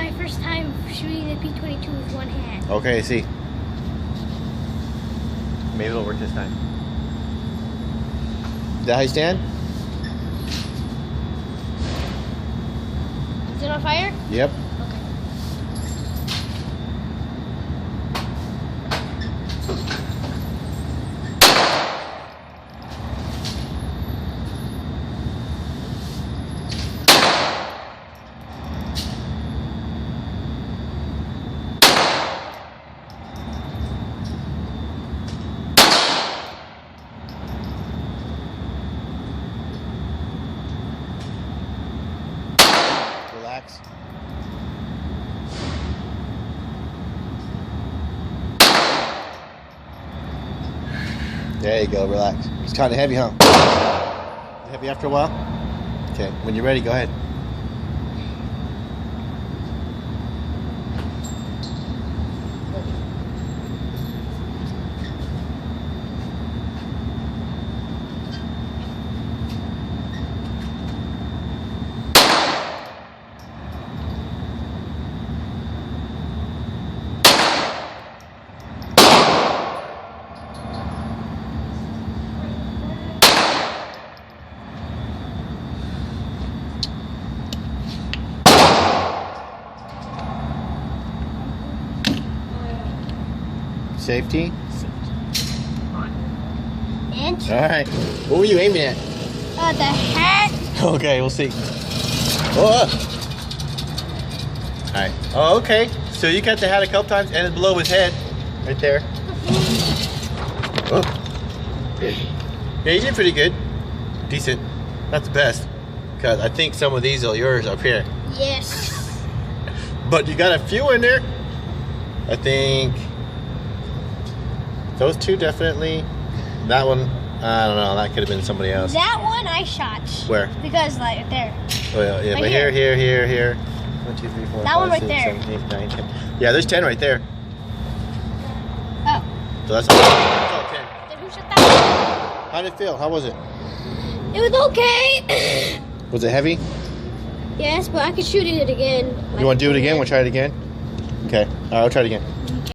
my first time shooting the P-22 with one hand. Okay, I see. Maybe it'll work this time. Is that how you stand? Is it on fire? Yep. Okay. Relax. There you go, relax. It's kind of heavy, huh? Heavy after a while? Okay, when you're ready, go ahead. Safety. And All right. What were you aiming at? the hat. Okay, we'll see. Oh. All right. Oh, okay. So you got the hat a couple times, and it's below his head, right there. Oh. Yeah, you did pretty good. Decent. Not the best, because I think some of these are yours up here. Yes. But you got a few in there. I think those two definitely. That one, I don't know. That could have been somebody else. That one I shot. Where? Because like there. Oh yeah, yeah. Right But here. here. 1, 2, 3, 4, That 5, one right 6, there. 7, 8, 9, 10. Yeah, there's 10 right there. Oh. So that's all 10. Then who shot that How did it feel? How was it? one? It was okay. Was it heavy? Yes, but I could shoot it again. You want to do it again? We'll try it again. Okay. All right, I'll try it again.